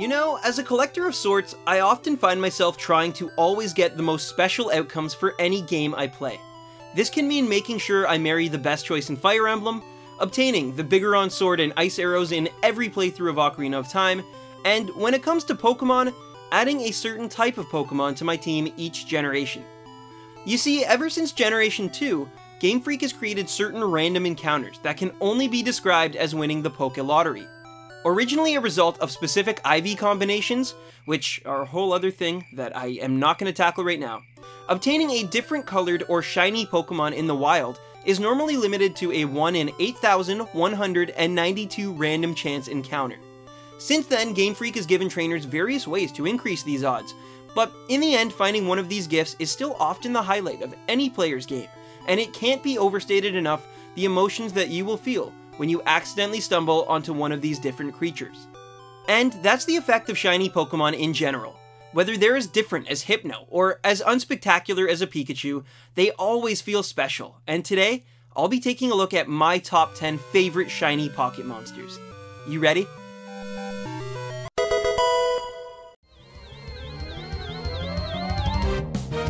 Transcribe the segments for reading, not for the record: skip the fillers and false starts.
You know, as a collector of sorts, I often find myself trying to always get the most special outcomes for any game I play. This can mean making sure I marry the best choice in Fire Emblem, obtaining the Bigoron sword and ice arrows in every playthrough of Ocarina of Time, and when it comes to Pokemon, adding a certain type of Pokemon to my team each generation. You see, ever since Generation 2, Game Freak has created certain random encounters that can only be described as winning the Poké Lottery. Originally a result of specific IV combinations, which are a whole other thing that I am not going to tackle right now, obtaining a different colored or shiny Pokemon in the wild is normally limited to a 1 in 8,192 random chance encounter. Since then, Game Freak has given trainers various ways to increase these odds, but in the end, finding one of these gifts is still often the highlight of any player's game, and it can't be overstated enough the emotions that you will feel when you accidentally stumble onto one of these different creatures. And that's the effect of shiny Pokemon in general. Whether they're as different as Hypno or as unspectacular as a Pikachu, they always feel special, and today, I'll be taking a look at my top 10 favorite shiny pocket monsters. You ready?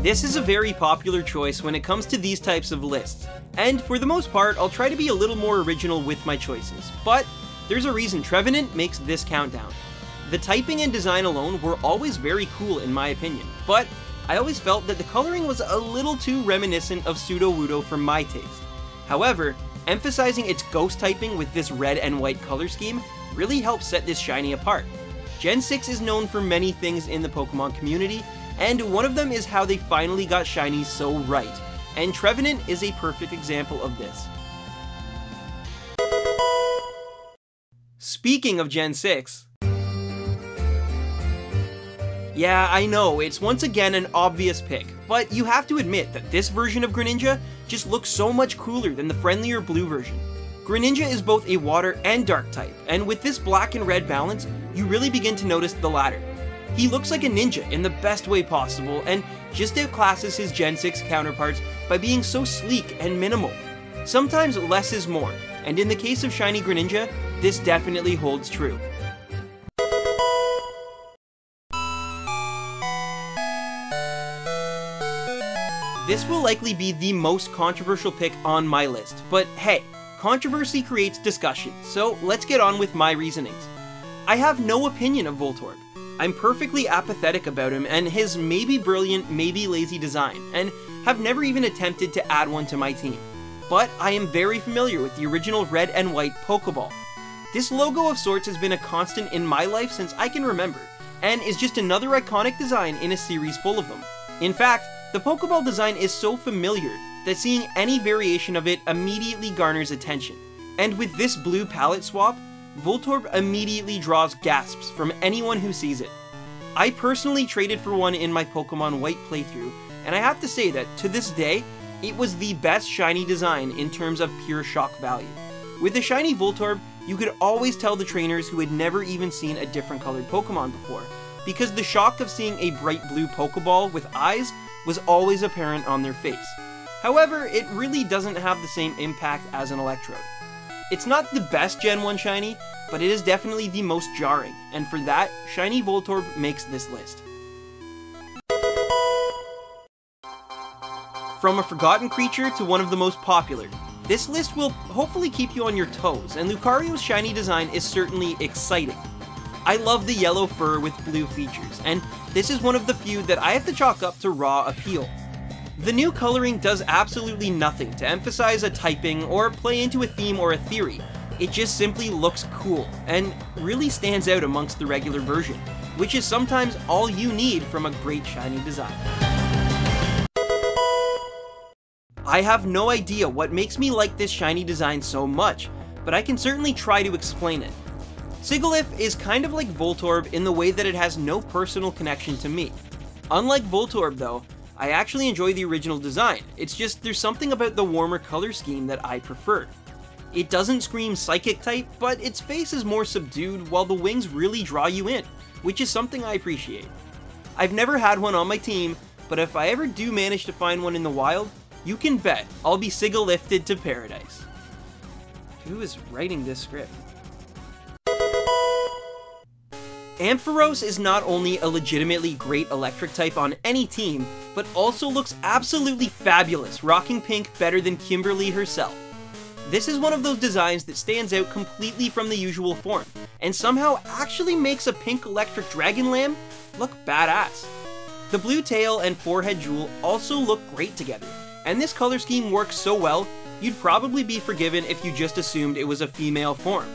This is a very popular choice when it comes to these types of lists, and for the most part, I'll try to be a little more original with my choices, but there's a reason Trevenant makes this countdown. The typing and design alone were always very cool in my opinion, but I always felt that the coloring was a little too reminiscent of Pseudo-Wudo for my taste. However, emphasizing its ghost typing with this red and white color scheme really helps set this shiny apart. Gen 6 is known for many things in the Pokemon community, and one of them is how they finally got shinies so right, and Trevenant is a perfect example of this. Speaking of Gen 6... Yeah, I know, it's once again an obvious pick, but you have to admit that this version of Greninja just looks so much cooler than the friendlier blue version. Greninja is both a water and dark type, and with this black and red balance, you really begin to notice the latter. He looks like a ninja in the best way possible, and just outclasses his Gen 6 counterparts by being so sleek and minimal. Sometimes less is more, and in the case of shiny Greninja, this definitely holds true. This will likely be the most controversial pick on my list, but hey, controversy creates discussion, so let's get on with my reasonings. I have no opinion of Voltorb. I'm perfectly apathetic about him and his maybe brilliant, maybe lazy design, and have never even attempted to add one to my team. But I am very familiar with the original red and white Pokeball. This logo of sorts has been a constant in my life since I can remember, and is just another iconic design in a series full of them. In fact, the Pokeball design is so familiar that seeing any variation of it immediately garners attention, and with this blue palette swap, Voltorb immediately draws gasps from anyone who sees it. I personally traded for one in my Pokemon White playthrough, and I have to say that, to this day, it was the best shiny design in terms of pure shock value. With a shiny Voltorb, you could always tell the trainers who had never even seen a different colored Pokemon before, because the shock of seeing a bright blue Pokeball with eyes was always apparent on their face. However, it really doesn't have the same impact as an Electrode. It's not the best Gen 1 shiny, but it is definitely the most jarring, and for that, shiny Voltorb makes this list. From a forgotten creature to one of the most popular, this list will hopefully keep you on your toes, and Lucario's shiny design is certainly exciting. I love the yellow fur with blue features, and this is one of the few that I have to chalk up to raw appeal. The new coloring does absolutely nothing to emphasize a typing or play into a theme or a theory. It just simply looks cool, and really stands out amongst the regular version, which is sometimes all you need from a great shiny design. I have no idea what makes me like this shiny design so much, but I can certainly try to explain it. Sigil is kind of like Voltorb in the way that it has no personal connection to me. Unlike Voltorb though, I actually enjoy the original design, it's just there's something about the warmer color scheme that I prefer. It doesn't scream psychic type, but its face is more subdued while the wings really draw you in, which is something I appreciate. I've never had one on my team, but if I ever do manage to find one in the wild, you can bet I'll be Sigil-lifted to paradise. Who is writing this script? Ampharos is not only a legitimately great electric type on any team, but also looks absolutely fabulous, rocking pink better than Kimberly herself. This is one of those designs that stands out completely from the usual form, and somehow actually makes a pink electric dragon lamb look badass. The blue tail and forehead jewel also look great together, and this color scheme works so well, you'd probably be forgiven if you just assumed it was a female form.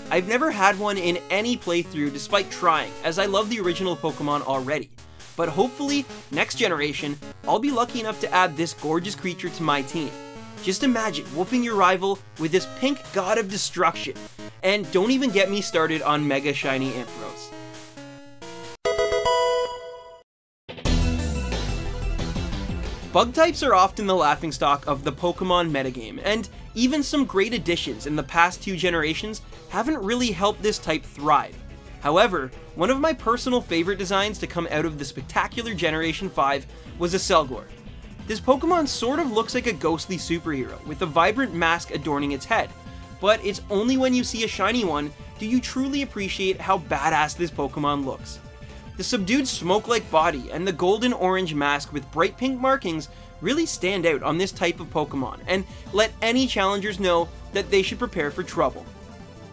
I've never had one in any playthrough despite trying, as I love the original Pokemon already, but hopefully, next generation, I'll be lucky enough to add this gorgeous creature to my team. Just imagine whooping your rival with this pink god of destruction, and don't even get me started on Mega Shiny Ampharos. Bug types are often the laughingstock of the Pokemon metagame, and even some great additions in the past 2 generations haven't really helped this type thrive. However, one of my personal favorite designs to come out of the spectacular Generation 5 was a Selgor. This Pokemon sort of looks like a ghostly superhero, with a vibrant mask adorning its head, but it's only when you see a shiny one do you truly appreciate how badass this Pokemon looks. The subdued smoke-like body and the golden-orange mask with bright pink markings really stand out on this type of Pokemon, and let any challengers know that they should prepare for trouble.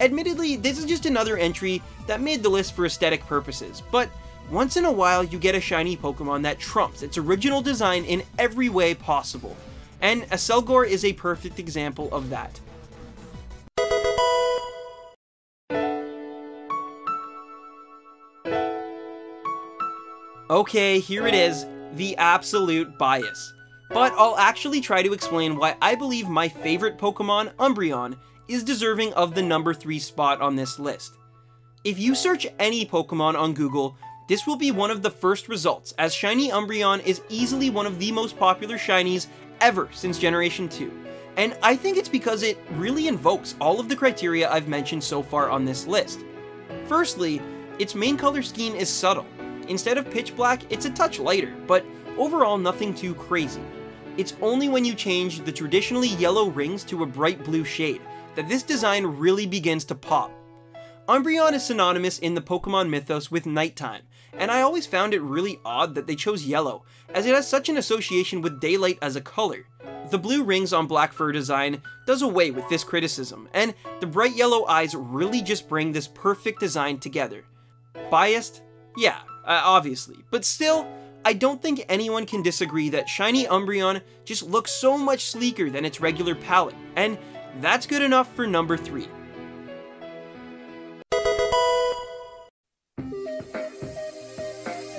Admittedly, this is just another entry that made the list for aesthetic purposes, but once in a while you get a shiny Pokemon that trumps its original design in every way possible, and a Selgor is a perfect example of that. Okay, here it is, the absolute bias. But I'll actually try to explain why I believe my favorite Pokemon, Umbreon, is deserving of the number 3 spot on this list. If you search any Pokemon on Google, this will be one of the first results, as Shiny Umbreon is easily one of the most popular shinies ever since Generation 2. And I think it's because it really invokes all of the criteria I've mentioned so far on this list. Firstly, its main color scheme is subtle. Instead of pitch black, it's a touch lighter, but overall nothing too crazy. It's only when you change the traditionally yellow rings to a bright blue shade that this design really begins to pop. Umbreon is synonymous in the Pokemon mythos with nighttime, and I always found it really odd that they chose yellow, as it has such an association with daylight as a color. The blue rings on black fur design does away with this criticism, and the bright yellow eyes really just bring this perfect design together. Biased? Yeah, obviously, but still, I don't think anyone can disagree that Shiny Umbreon just looks so much sleeker than its regular palette, and that's good enough for number 3.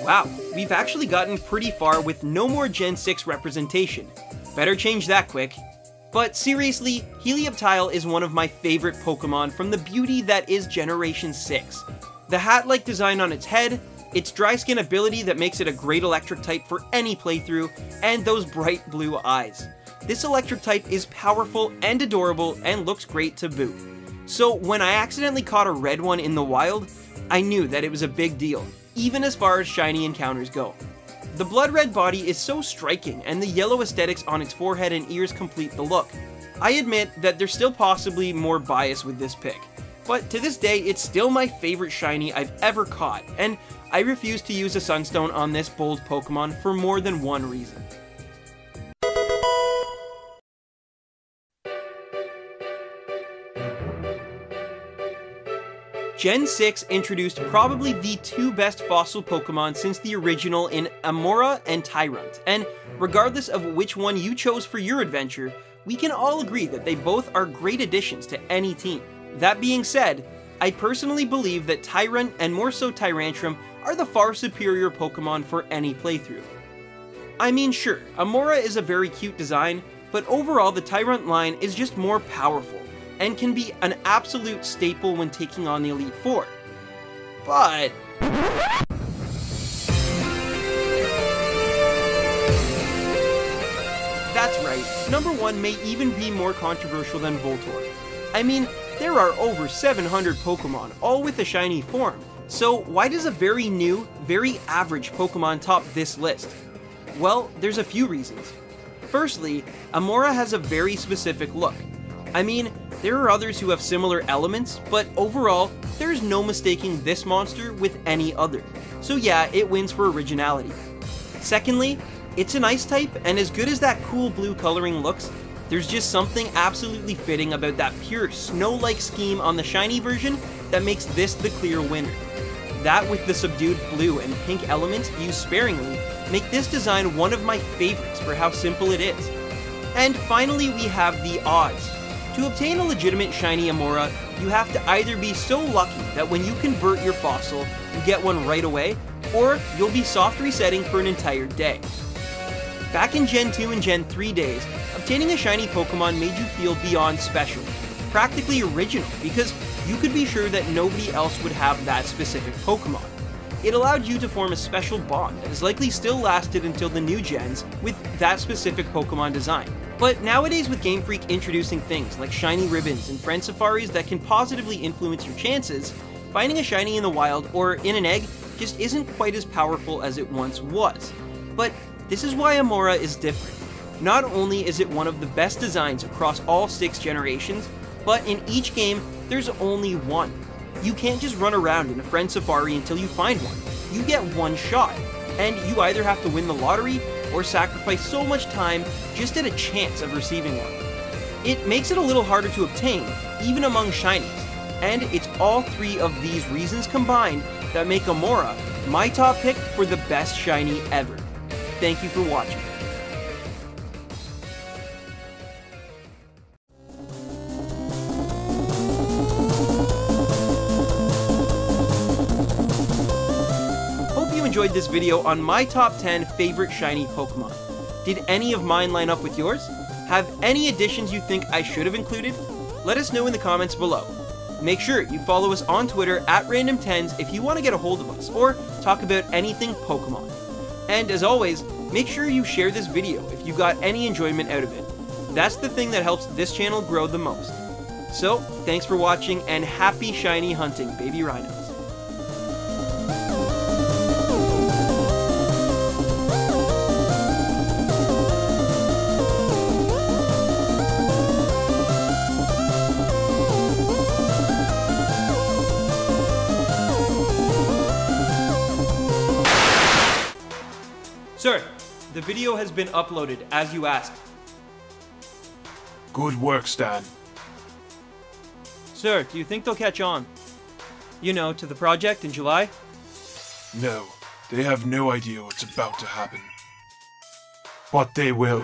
Wow, we've actually gotten pretty far with no more Gen 6 representation. Better change that quick. But seriously, Helioptile is one of my favorite Pokemon from the beauty that is Generation 6. The hat-like design on its head, its dry skin ability that makes it a great electric type for any playthrough, and those bright blue eyes. This electric type is powerful and adorable and looks great to boot. So when I accidentally caught a red one in the wild, I knew that it was a big deal, even as far as shiny encounters go. The blood red body is so striking, and the yellow aesthetics on its forehead and ears complete the look. I admit that there's still possibly more bias with this pick, but to this day it's still my favorite shiny I've ever caught, and I refuse to use a Sunstone on this bold Pokemon for more than one reason. Gen 6 introduced probably the 2 best fossil Pokemon since the original in Amora and Tyrant, and regardless of which one you chose for your adventure, we can all agree that they both are great additions to any team. That being said, I personally believe that Tyrant and more so Tyrantrum are the far superior Pokemon for any playthrough. I mean, sure, Amora is a very cute design, but overall the Tyrant line is just more powerful, and can be an absolute staple when taking on the Elite Four. But that's right, number 1 may even be more controversial than Voltorb. I mean, there are over 700 Pokemon, all with a shiny form, so why does a very new, very average Pokemon top this list? Well, there's a few reasons. Firstly, Amora has a very specific look. I mean, There are others who have similar elements, but overall, there's no mistaking this monster with any other. So yeah, it wins for originality. Secondly, it's an ice type, and as good as that cool blue coloring looks, there's just something absolutely fitting about that pure snow-like scheme on the shiny version that makes this the clear winner. That with the subdued blue and pink elements used sparingly make this design one of my favorites for how simple it is. And finally we have the odds. To obtain a legitimate shiny Amora, you have to either be so lucky that when you convert your fossil, you get one right away, or you'll be soft resetting for an entire day. Back in Gen 2 and Gen 3 days, obtaining a shiny Pokemon made you feel beyond special, practically original, because you could be sure that nobody else would have that specific Pokemon. It allowed you to form a special bond that has likely still lasted until the new gens with that specific Pokemon design. But nowadays with Game Freak introducing things like shiny ribbons and friend safaris that can positively influence your chances, finding a shiny in the wild or in an egg just isn't quite as powerful as it once was. But this is why Amora is different. Not only is it one of the best designs across all 6 generations, but in each game, there's only one. You can't just run around in a friend safari until you find one. You get one shot, and you either have to win the lottery or sacrifice so much time just at a chance of receiving one. It makes it a little harder to obtain, even among shinies, and it's all 3 of these reasons combined that make Amora my top pick for the best shiny ever. Thank you for watching. Enjoyed this video on my top 10 favorite shiny Pokemon. Did any of mine line up with yours? Have any additions you think I should have included? Let us know in the comments below. Make sure you follow us on Twitter at RandomTens if you want to get a hold of us or talk about anything Pokemon. And as always, make sure you share this video if you got any enjoyment out of it. That's the thing that helps this channel grow the most. So, thanks for watching and happy shiny hunting, baby rhinos. Sir, the video has been uploaded as you asked. Good work, Stan. Sir, do you think they'll catch on? You know, to the project in July? No, they have no idea what's about to happen. But they will.